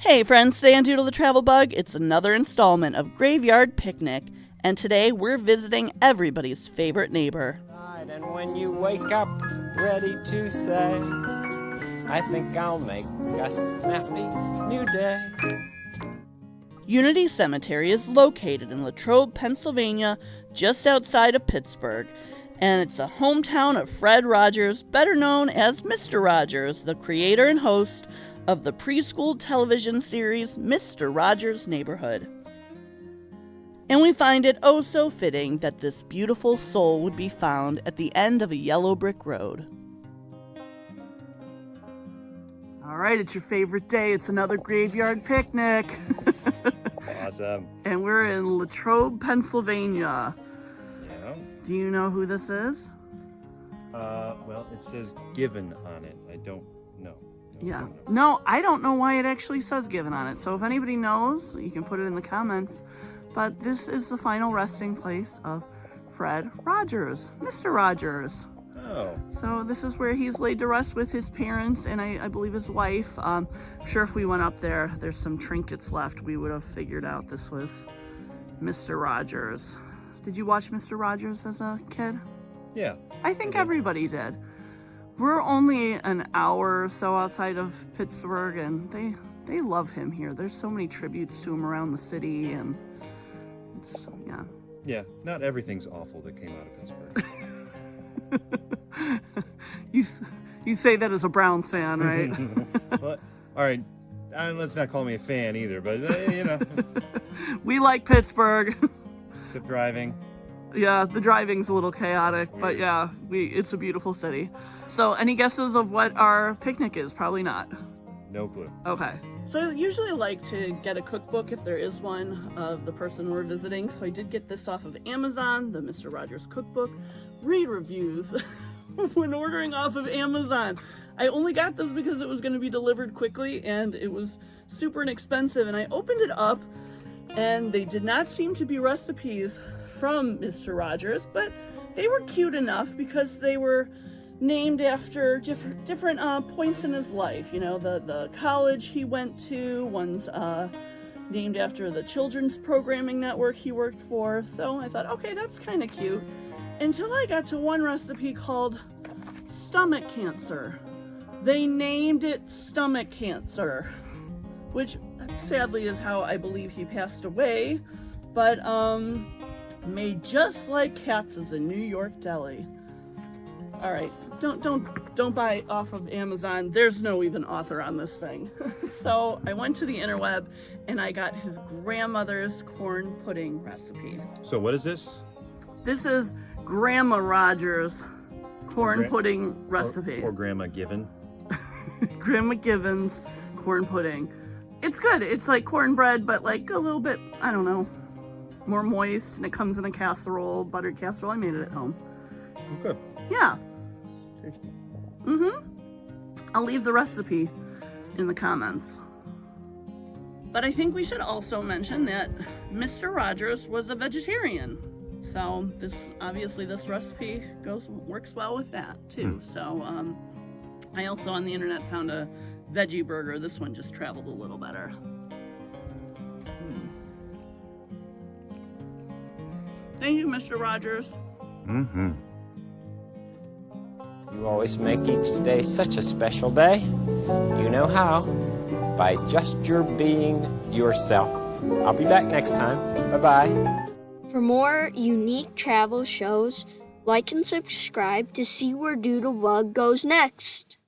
Hey friends, today on Doodle the Travel Bug, it's another installment of Graveyard Picnic, and today we're visiting everybody's favorite neighbor. And when you wake up ready to say, I think I'll make a snappy new day. Unity Cemetery is located in Latrobe, Pennsylvania, just outside of Pittsburgh, and it's a hometown of Fred Rogers, better known as Mr. Rogers, the creator and host of the preschool television series Mr. Rogers' Neighborhood. And we find it oh so fitting that this beautiful soul would be found at the end of a yellow brick road. All right, it's your favorite day. It's another graveyard picnic. Awesome. And we're in Latrobe, Pennsylvania. Yeah. Do you know who this is? Well, it says given on it. I don't know. Yeah. No, I don't know why it actually says given on it. So if anybody knows, you can put it in the comments. But this is the final resting place of Fred Rogers, Mr. Rogers. Oh. So this is where he's laid to rest with his parents and I believe his wife. I'm sure if we went up there, there's some trinkets left. We would have figured out this was Mr. Rogers. Did you watch Mr. Rogers as a kid? Yeah. I think everybody did. We're only an hour or so outside of Pittsburgh, and they love him here. There's so many tributes to him around the city, and it's, yeah. Yeah, not everything's awful that came out of Pittsburgh. You say that as a Browns fan, right? Well, all right, let's not call me a fan either, but you know. We like Pittsburgh. Except driving. Yeah, the driving's a little chaotic, but yeah, it's a beautiful city. So any guesses of what our picnic is? Probably not. No clue. Okay. So I usually like to get a cookbook if there is one of the person we're visiting. So I did get this off of Amazon, the Mr. Rogers cookbook. Read reviews when ordering off of Amazon. I only got this because it was going to be delivered quickly and it was super inexpensive. And I opened it up and they did not seem to be recipes from Mr. Rogers, but they were cute enough because they were named after different points in his life. You know, the college he went to, one's named after the children's programming network he worked for. So I thought, okay, that's kind of cute. Until I got to one recipe called stomach cancer. They named it stomach cancer, which sadly is how I believe he passed away. But made just like Katz's in New York Deli. All right, don't buy off of Amazon. There's no even author on this thing. So I went to the interweb and I got his grandmother's corn pudding recipe. So what is this? This is Grandma Rogers' corn pudding recipe. Or Grandma Given. Grandma Given's corn pudding. It's good. It's like cornbread, but like a little bit, I don't know, more moist, and it comes in a casserole, buttered casserole. I made it at home. Okay. Yeah. Tasty. I'll leave the recipe in the comments. But I think we should also mention that Mr. Rogers was a vegetarian. So this recipe works well with that too. So I also on the internet found a veggie burger. This one just traveled a little better. Thank you, Mr. Rogers. You always make each day such a special day. You know how. By just your being yourself. I'll be back next time. Bye-bye. For more unique travel shows, like and subscribe to see where Doodlebug goes next.